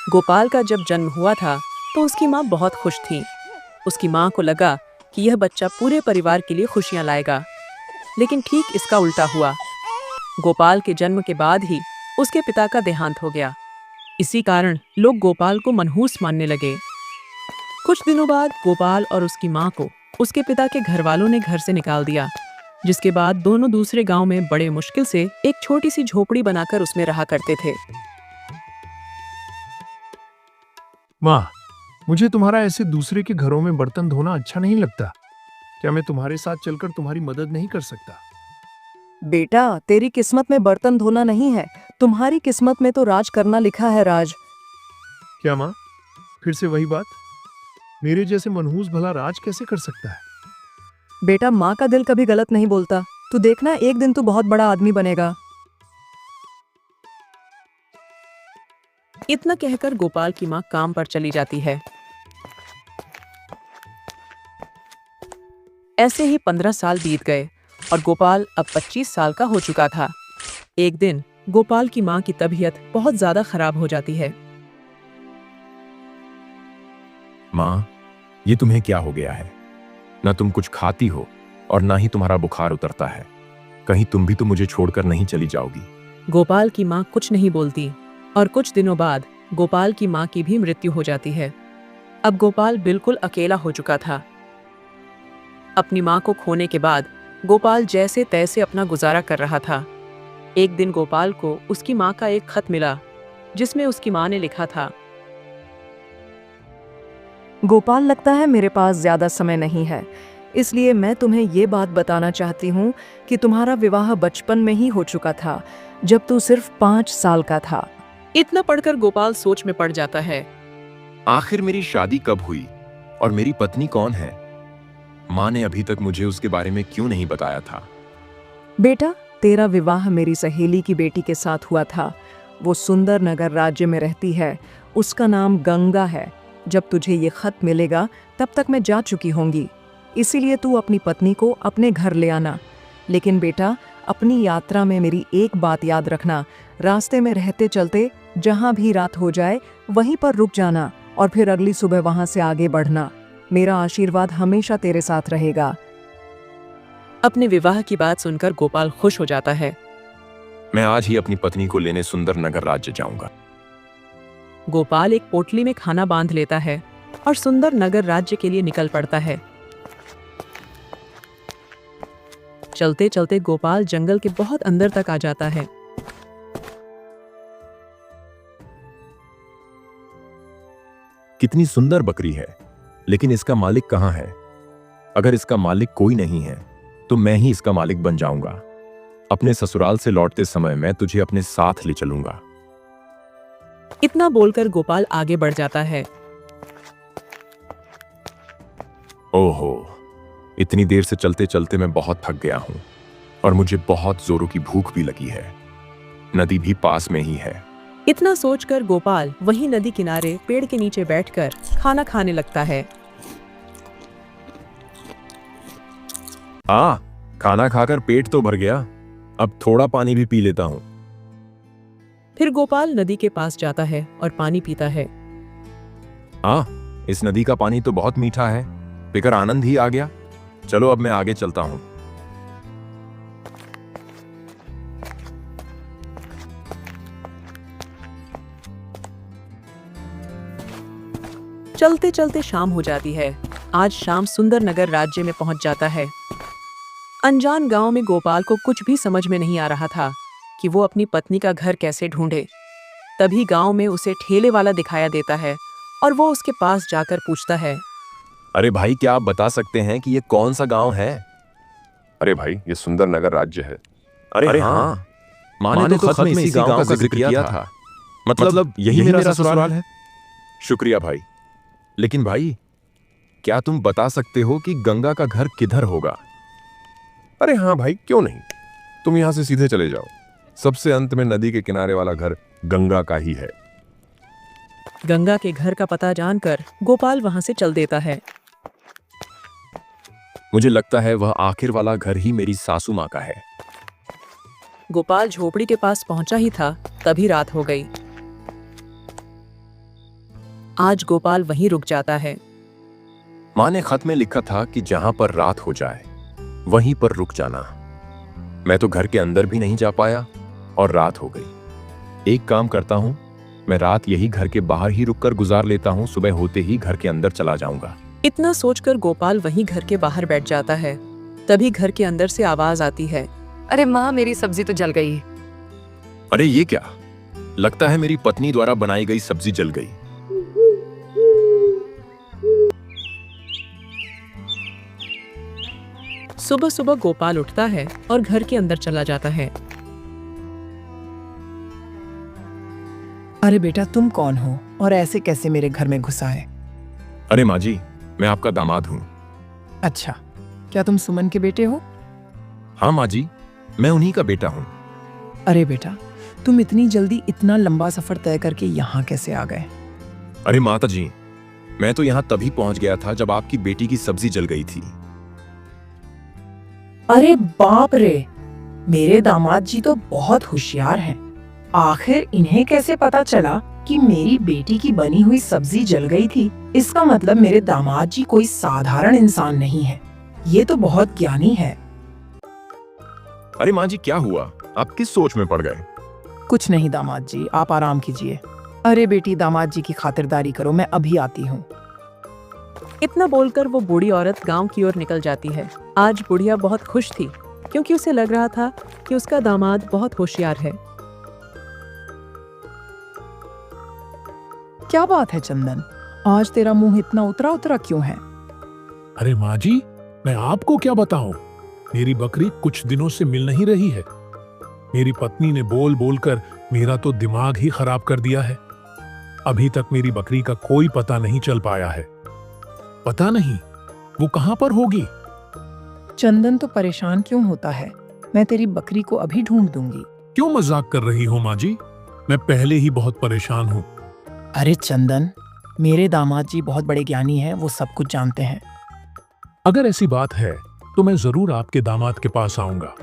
गोपाल का जब जन्म हुआ था तो उसकी माँ बहुत खुश थी। उसकी माँ को लगा कि यह बच्चा पूरे परिवार के लिए खुशियाँ लाएगा, लेकिन ठीक इसका उल्टा हुआ। गोपाल के जन्म के बाद ही उसके पिता का देहांत हो गया। इसी कारण लोग गोपाल को मनहूस मानने लगे। कुछ दिनों बाद गोपाल और उसकी माँ को उसके पिता के घर वालों ने घर से निकाल दिया, जिसके बाद दोनों दूसरे गांव में बड़े मुश्किल से एक छोटी सी झोपड़ी बनाकर उसमें रहा करते थे। माँ, मुझे तुम्हारा ऐसे दूसरे के घरों में बर्तन धोना अच्छा नहीं लगता। क्या मैं तुम्हारे साथ चलकर तुम्हारी मदद नहीं कर सकता? बेटा, तेरी किस्मत में बर्तन धोना नहीं है, तुम्हारी किस्मत में तो राज करना लिखा है। राज? क्या माँ, फिर से वही बात? मेरे जैसे मनहूस भला राज कैसे कर सकता है? बेटा, माँ का दिल कभी गलत नहीं बोलता। तू देखना, एक दिन तू बहुत बड़ा आदमी बनेगा। इतना कहकर गोपाल की माँ काम पर चली जाती है। ऐसे ही 15 साल बीत गए और गोपाल अब 25 साल का हो चुका था। एक दिन गोपाल की माँ की तबीयत बहुत ज्यादा खराब हो जाती है। माँ, ये तुम्हें क्या हो गया है? ना तुम कुछ खाती हो और ना ही तुम्हारा बुखार उतरता है। कहीं तुम भी तो मुझे छोड़कर नहीं चली जाओगी? गोपाल की माँ कुछ नहीं बोलती और कुछ दिनों बाद गोपाल की माँ की भी मृत्यु हो जाती है। अब गोपाल बिल्कुल अकेला हो चुका था। अपनी माँ को खोने के बाद गोपाल जैसे तैसे अपना गुजारा कर रहा था। एक दिन गोपाल को उसकी माँ का एक खत मिला, जिसमें उसकी माँ ने लिखा था, गोपाल, लगता है मेरे पास ज्यादा समय नहीं है, इसलिए मैं तुम्हें ये बात बताना चाहती हूँ कि तुम्हारा विवाह बचपन में ही हो चुका था, जब तू सिर्फ 5 साल का था। इतना पढ़कर गोपाल सोच में पड़ जाता है। आखिर मेरी शादी कब हुई और मेरी पत्नी कौन है? माँ ने अभी तक मुझे उसके बारे में क्यों नहीं बताया था? बेटा, तेरा विवाह मेरी सहेली की बेटी के साथ हुआ था। वो सुंदर नगर राज्य में रहती है। उसका नाम गंगा है। जब तुझे ये खत मिलेगा तब तक मैं जा चुकी होंगी, इसीलिए तू अपनी पत्नी को अपने घर ले आना। लेकिन बेटा, अपनी यात्रा में मेरी एक बात याद रखना, रास्ते में रहते चलते जहाँ भी रात हो जाए वहीं पर रुक जाना और फिर अगली सुबह वहाँ से आगे बढ़ना। मेरा आशीर्वाद हमेशा तेरे साथ रहेगा। अपने विवाह की बात सुनकर गोपाल खुश हो जाता है। मैं आज ही अपनी पत्नी को लेने सुंदर नगर राज्य जाऊंगा। गोपाल एक पोटली में खाना बांध लेता है और सुंदर नगर राज्य के लिए निकल पड़ता है। चलते चलते गोपाल जंगल के बहुत अंदर तक आ जाता है। कितनी सुंदर बकरी है, लेकिन इसका मालिक कहाँ है? अगर इसका मालिक कोई नहीं है तो मैं ही इसका मालिक बन जाऊंगा। अपने ससुराल से लौटते समय मैं तुझे अपने साथ ले चलूंगा। इतना बोलकर गोपाल आगे बढ़ जाता है। ओहो, इतनी देर से चलते चलते मैं बहुत थक गया हूं और मुझे बहुत जोरों की भूख भी लगी है। नदी भी पास में ही है। इतना सोचकर गोपाल वहीं नदी किनारे पेड़ के नीचे बैठकर खाना खाने लगता है। खाना खाकर पेट तो भर गया, अब थोड़ा पानी भी पी लेता हूं। फिर गोपाल नदी के पास जाता है और पानी पीता है। इस नदी का पानी तो बहुत मीठा है, पीकर आनंद ही आ गया। चलो अब मैं आगे चलता हूं। चलते चलते शाम हो जाती है। आज शाम सुंदर नगर राज्य में पहुंच जाता है। अनजान गांव में गोपाल को कुछ भी समझ में नहीं आ रहा था कि वो अपनी पत्नी का घर कैसे ढूंढे। तभी गांव में उसे ठेले वाला दिखाया देता है और वो उसके पास जाकर पूछता है, अरे भाई, क्या आप बता सकते हैं कि ये कौन सा गांव है? अरे भाई, ये सुंदर नगर राज्य है। अरे हाँ, माँ ने तो खत में इसी गांव का जिक्र किया था। मतलब यही मेरा ससुराल है। शुक्रिया भाई। लेकिन भाई, क्या तुम बता सकते हो कि गंगा का घर किधर होगा? अरे हाँ भाई, क्यों नहीं। तुम यहां से सीधे चले जाओ। सबसे अंत में नदी के किनारे वाला घर गंगा का ही है। गंगा के घर का पता जानकर गोपाल वहां से चल देता है। मुझे लगता है वह आखिर वाला घर ही मेरी सासू माँ का है। गोपाल झोपड़ी के पास पहुंचा ही था, तभी रात हो गई। आज गोपाल वहीं रुक जाता है। माँ ने खत में लिखा था कि जहां पर रात हो जाए वहीं पर रुक जाना। मैं तो घर के अंदर भी नहीं जा पाया और रात हो गई। एक काम करता हूं, मैं रात यही घर के बाहर ही रुककर गुजार लेता हूं, सुबह होते ही घर के अंदर चला जाऊंगा। इतना सोचकर गोपाल वहीं घर के बाहर बैठ जाता है। तभी घर के अंदर से आवाज आती है। अरे माँ, मेरी सब्जी तो जल गई। अरे ये क्या? लगता है मेरी पत्नी द्वारा बनाई गई सब्जी जल गई। सुबह सुबह गोपाल उठता है और घर के अंदर चला जाता है। अरे बेटा, तुम कौन हो और ऐसे कैसे मेरे घर में घुसा है? अरे माँ जी, मैं आपका दामाद हूँ। अच्छा, क्या तुम सुमन के बेटे हो? हाँ माँ जी, मैं उन्हीं का बेटा हूँ। अरे बेटा, तुम इतनी जल्दी इतना लंबा सफर तय करके यहाँ कैसे आ गए? अरे माता जी, मैं तो यहाँ तभी पहुँच गया था जब आपकी बेटी की सब्जी जल गई थी। अरे बाप रे, मेरे दामाद जी तो बहुत होशियार हैं। आखिर इन्हें कैसे पता चला कि मेरी बेटी की बनी हुई सब्जी जल गई थी? इसका मतलब मेरे दामाद जी कोई साधारण इंसान नहीं है। ये तो बहुत ज्ञानी है। अरे माँ जी, क्या हुआ? आप किस सोच में पड़ गए? कुछ नहीं दामाद जी, आप आराम कीजिए। अरे बेटी, दामाद जी की खातिरदारी करो, मैं अभी आती हूँ। इतना बोलकर वो बूढ़ी औरत गांव की ओर निकल जाती है। आज बुढ़िया बहुत खुश थी क्योंकि उसे लग रहा था कि उसका दामाद बहुत होशियार है। क्या बात है चंदन, आज तेरा मुंह इतना उतरा उतरा क्यों है? अरे माँ जी, मैं आपको क्या बताऊं, मेरी बकरी कुछ दिनों से मिल नहीं रही है। मेरी पत्नी ने बोल बोलकर मेरा तो दिमाग ही खराब कर दिया है। अभी तक मेरी बकरी का कोई पता नहीं चल पाया है। पता नहीं वो कहां पर होगी। चंदन तो परेशान क्यों होता है? मैं तेरी बकरी को अभी ढूंढ दूंगी। क्यों मजाक कर रही हो माँ जी? मैं पहले ही बहुत परेशान हूँ। अरे चंदन, मेरे दामाद जी बहुत बड़े ज्ञानी हैं, वो सब कुछ जानते हैं। अगर ऐसी बात है तो मैं जरूर आपके दामाद के पास आऊंगा।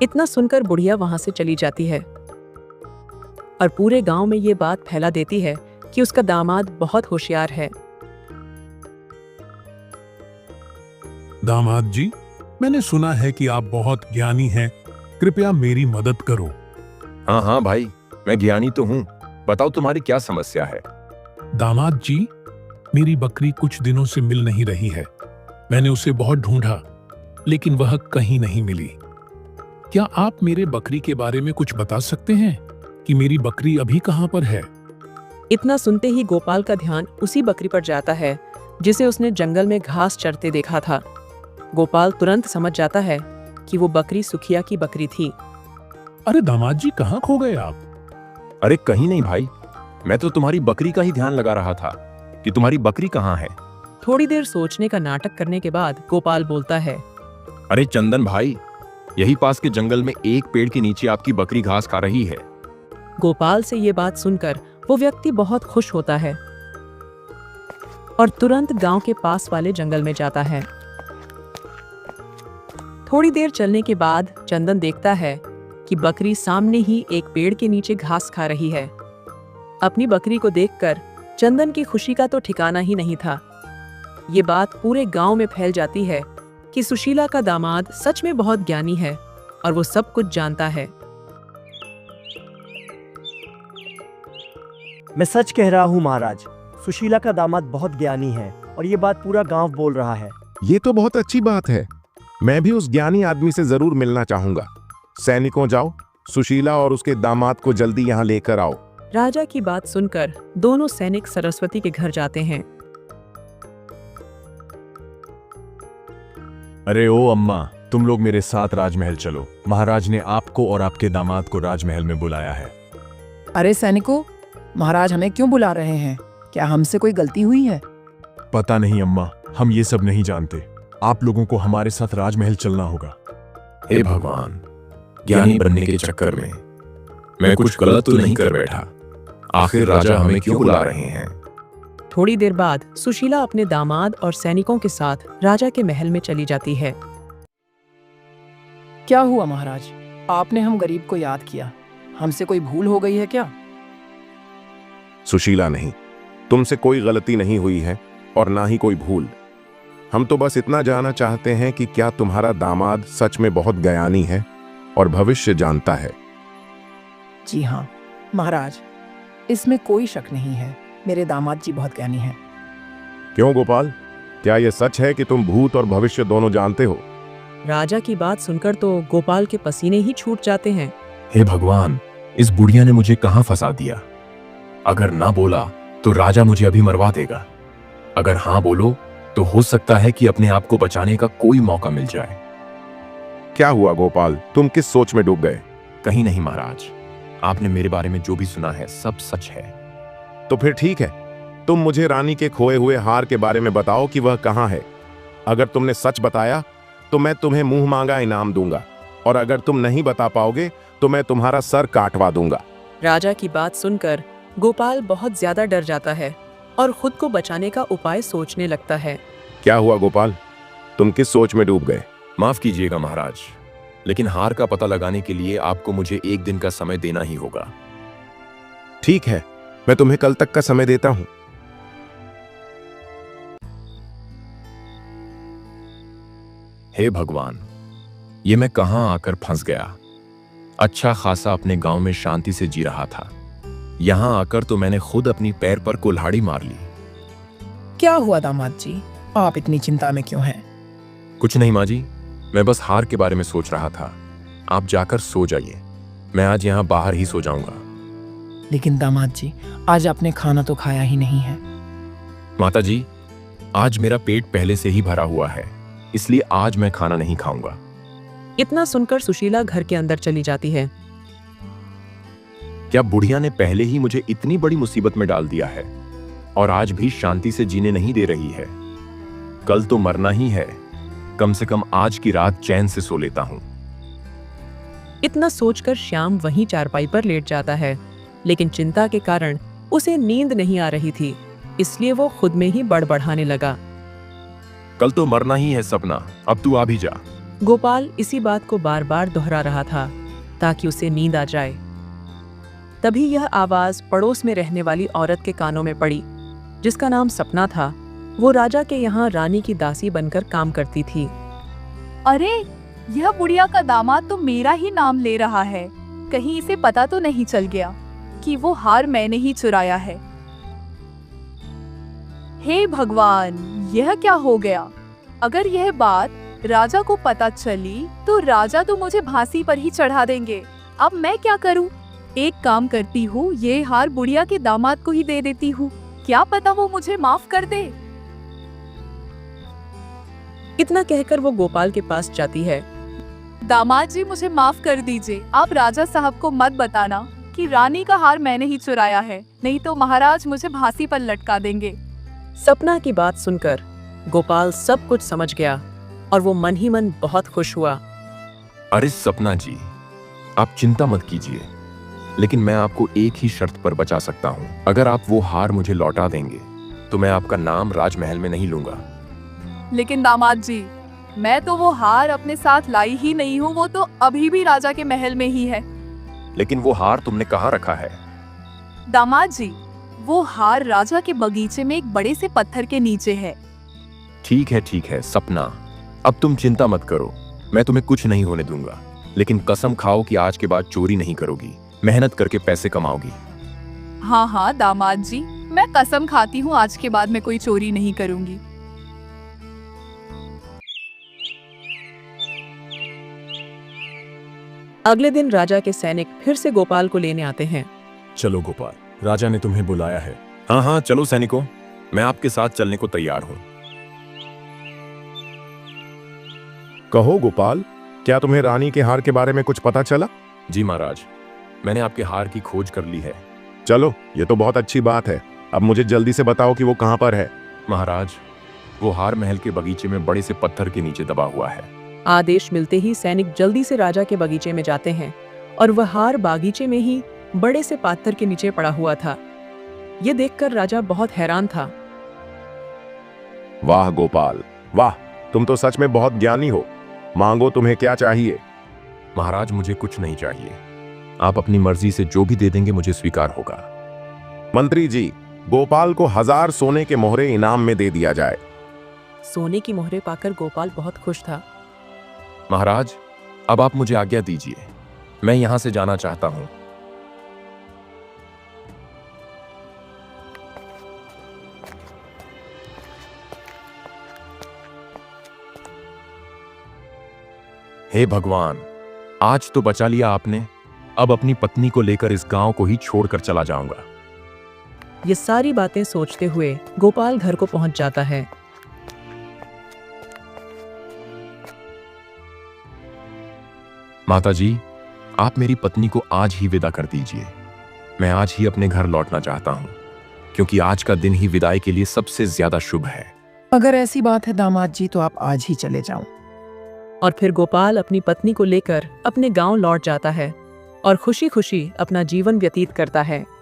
इतना सुनकर बुढ़िया वहां से चली जाती है और पूरे गांव में ये बात फैला देती है कि उसका दामाद बहुत होशियार है। दामाद जी, मैंने सुना है कि आप बहुत ज्ञानी हैं, कृपया मेरी मदद करो। हाँ हाँ भाई, मैं ज्ञानी तो हूँ। बताओ तुम्हारी क्या समस्या है? दामाद जी, मेरी बकरी कुछ दिनों से मिल नहीं रही है। मैंने उसे बहुत ढूंढा लेकिन वह कहीं नहीं मिली। क्या आप मेरे बकरी के बारे में कुछ बता सकते हैं कि मेरी बकरी अभी कहां पर है? इतना सुनते ही गोपाल का ध्यान उसी बकरी पर जाता है जिसे उसने जंगल में घास चरते देखा था। गोपाल तुरंत समझ जाता है कि वो बकरी सुखिया की बकरी थी। अरे दामाद जी, कहां खो गए आप? अरे कहीं नहीं भाई, मैं तो तुम्हारी बकरी का ही ध्यान लगा रहा था कि तुम्हारी बकरी कहाँ है। थोड़ी देर सोचने का नाटक करने के बाद गोपाल बोलता है। अरे चंदन भाई, यही पास के जंगल में एक पेड़ के नीचे आपकी बकरी घास खा रही है। गोपाल से ये बात सुनकर वो व्यक्ति बहुत खुश होता है और तुरंत गांव के पास वाले जंगल में जाता है। थोड़ी देर चलने के बाद चंदन देखता है कि बकरी सामने ही एक पेड़ के नीचे घास खा रही है। अपनी बकरी को देखकर चंदन की खुशी का तो ठिकाना ही नहीं था। ये बात पूरे गांव में फैल जाती है कि सुशीला का दामाद सच में बहुत ज्ञानी है और वो सब कुछ जानता है। मैं सच कह रहा हूँ महाराज, सुशीला का दामाद बहुत ज्ञानी है और ये बात पूरा गांव बोल रहा है। ये तो बहुत अच्छी बात है। मैं भी उस ज्ञानी आदमी से जरूर मिलना चाहूंगा। सैनिकों, जाओ, सुशीला और उसके दामाद को जल्दी यहाँ लेकर आओ। राजा की बात सुनकर दोनों सैनिक सरस्वती के घर जाते हैं। अरे ओ अम्मा, तुम लोग मेरे साथ राजमहल चलो। महाराज ने आपको और आपके दामाद को राजमहल में बुलाया है। अरे सैनिकों, महाराज हमें क्यों बुला रहे हैं? क्या हमसे कोई गलती हुई है? पता नहीं अम्मा, हम ये सब नहीं जानते। आप लोगों को हमारे साथ राजमहल चलना होगा। हे भगवान, ज्ञानी बनने के चक्कर में मैं कुछ गलत तो नहीं कर बैठा। आखिर राजा हमें क्यों बुला रहे हैं? थोड़ी देर बाद सुशीला अपने दामाद और सैनिकों के साथ राजा के महल में चली जाती है। क्या हुआ महाराज, आपने हम गरीब को याद किया, हमसे कोई भूल हो गई है क्या? सुशीला नहीं, तुमसे कोई गलती नहीं हुई है और ना ही कोई भूल। हम तो बस इतना जानना चाहते हैं कि क्या तुम्हारा दामाद सच में बहुत ज्ञानी है और भविष्य जानता है? जी हाँ महाराज, इसमें कोई शक नहीं है, मेरे दामाद जी बहुत ज्ञानी हैं। क्यों गोपाल, क्या यह सच है कि तुम भूत और भविष्य दोनों जानते हो? राजा की बात सुनकर तो गोपाल के पसीने ही छूट जाते हैं। हे भगवान, इस बुढ़िया ने मुझे कहां फंसा दिया। अगर ना बोला तो राजा मुझे अभी मरवा देगा, अगर हां बोलो तो हो सकता है कि अपने आप को बचाने का कोई मौका मिल जाए। क्या हुआ गोपाल, तुम किस सोच में डूब गए? कहीं नहीं महाराज, आपने मेरे बारे में जो भी सुना है सब सच है। तो फिर ठीक है, तुम मुझे रानी के खोए हुए हार के बारे में बताओ कि वह कहाँ है। अगर तुमने सच बताया तो मैं तुम्हें मुंह मांगा इनाम दूंगा, और अगर तुम नहीं बता पाओगे तो मैं तुम्हारा सर काटवा दूंगा। राजा की बात सुनकर गोपाल बहुत ज्यादा डर जाता है और खुद को बचाने का उपाय सोचने लगता है। क्या हुआ गोपाल, तुम किस सोच में डूब गए? माफ कीजिएगा महाराज, लेकिन हार का पता लगाने के लिए आपको मुझे 1 दिन का समय देना ही होगा। ठीक है, मैं तुम्हें कल तक का समय देता हूं। हे भगवान, ये मैं कहां आकर फंस गया। अच्छा खासा अपने गांव में शांति से जी रहा था, यहां आकर तो मैंने खुद अपनी पैर पर कुल्हाड़ी मार ली। क्या हुआ दामाद जी, आप इतनी चिंता में क्यों हैं? कुछ नहीं माँ जी, मैं बस हार के बारे में सोच रहा था। आप जाकर सो जाइए, मैं आज यहाँ बाहर ही सो जाऊंगा। लेकिन दामाद जी, आज आपने खाना तो खाया ही नहीं है। माता जी, आज मेरा पेट पहले से ही भरा हुआ है, इसलिए आज मैं खाना नहीं खाऊंगा। इतना सुनकर सुशीला घर के अंदर चली जाती है। क्या बुढ़िया ने पहले ही मुझे इतनी बड़ी मुसीबत में डाल दिया है और आज भी शांति से जीने नहीं दे रही है? कल तो मरना ही है, कम से कम आज की रात चैन से सो लेता हूं। इतना सोचकर श्याम वहीं चारपाई पर लेट जाता है, लेकिन चिंता के कारण उसे नींद नहीं आ रही थी, इसलिए वो खुद में ही बड़बड़ाने लगा। कल तो मरना ही है सपना, अब तू आ भी जा। गोपाल इसी बात को बार बार दोहरा रहा था ताकि उसे नींद आ जाए। तभी यह आवाज पड़ोस में रहने वाली औरत के कानों में पड़ी, जिसका नाम सपना था। वो राजा के यहाँ रानी की दासी बनकर काम करती थी। अरे, यह बुढ़िया का दामाद तो मेरा ही नाम ले रहा है, कहीं इसे पता तो नहीं चल गया कि वो हार मैंने ही चुराया है। हे भगवान, यह क्या हो गया? अगर यह बात राजा को पता चली तो राजा तो मुझे फांसी पर ही चढ़ा देंगे। अब मैं क्या करूं? एक काम करती हूँ, ये हार बुढ़िया के दामाद को ही दे देती हूँ, क्या पता वो मुझे माफ कर दे। इतना कहकर वो गोपाल के पास जाती है। दामाद जी, मुझे माफ कर दीजिए, आप राजा साहब को मत बताना कि रानी का हार मैंने ही चुराया है, नहीं तो महाराज मुझे फांसी पर लटका देंगे। सपना की बात सुनकर गोपाल सब कुछ समझ गया और वो मन ही मन बहुत खुश हुआ। अरे सपना जी, आप चिंता मत कीजिए, लेकिन मैं आपको एक ही शर्त पर बचा सकता हूँ। अगर आप वो हार मुझे लौटा देंगे तो मैं आपका नाम राजमहल में नहीं लूंगा। लेकिन दामाद जी, मैं तो वो हार अपने साथ लाई ही नहीं हूँ, वो तो अभी भी राजा के महल में ही है। लेकिन वो हार तुमने कहाँ रखा है? दामाद जी, वो हार राजा के बगीचे में एक बड़े से पत्थर के नीचे है। ठीक है सपना, अब तुम चिंता मत करो, मैं तुम्हें कुछ नहीं होने दूंगा। लेकिन कसम खाओ कि आज के बाद चोरी नहीं करोगी, मेहनत करके पैसे कमाओगी। हाँ दामाद जी, मैं कसम खाती हूँ आज के बाद मैं कोई चोरी नहीं करूंगी। अगले दिन राजा के सैनिक फिर से गोपाल को लेने आते हैं। चलो गोपाल, राजा ने तुम्हें बुलाया है। हाँ चलो सैनिकों, मैं आपके साथ चलने को तैयार हूँ। कहो गोपाल, क्या तुम्हें रानी के हार के बारे में कुछ पता चला? जी महाराज, मैंने आपके हार की खोज कर ली है। चलो, ये तो बहुत अच्छी बात है। अब मुझे जल्दी से बताओ कि वो कहाँ पर है। महाराज, वो हार महल के बगीचे में बड़े से पत्थर के नीचे दबा हुआ है। आदेश मिलते ही सैनिक जल्दी से राजा के बगीचे में जाते हैं और वह हार बागीचे में ही बड़े से पत्थर के नीचे पड़ा हुआ था। ये देखकर राजा बहुत हैरान था वाह गोपाल, वाह, तुम तो सच में बहुत ज्ञानी हो। मांगो, तुम्हें क्या चाहिए? महाराज, मुझे कुछ नहीं चाहिए। आप अपनी मर्जी से जो भी दे देंगे मुझे स्वीकार होगा। मंत्री जी, गोपाल को 1000 सोने के मोहरे इनाम में दे दिया जाए। सोने की मोहरें पाकर गोपाल बहुत खुश था। महाराज, अब आप मुझे आज्ञा दीजिए, मैं यहां से जाना चाहता हूं। हे भगवान, आज तो बचा लिया आपने। अब अपनी पत्नी को लेकर इस गांव को ही छोड़कर चला जाऊंगा। ये सारी बातें सोचते हुए गोपाल घर को पहुंच जाता है। माताजी, आप मेरी पत्नी को आज ही विदा कर दीजिए। मैं आज ही अपने घर लौटना चाहता हूं, क्योंकि आज का दिन ही विदाई के लिए सबसे ज्यादा शुभ है। अगर ऐसी बात है दामाद जी तो आप आज ही चले जाओ। और फिर गोपाल अपनी पत्नी को लेकर अपने गांव लौट जाता है और खुशी खुशी अपना जीवन व्यतीत करता है।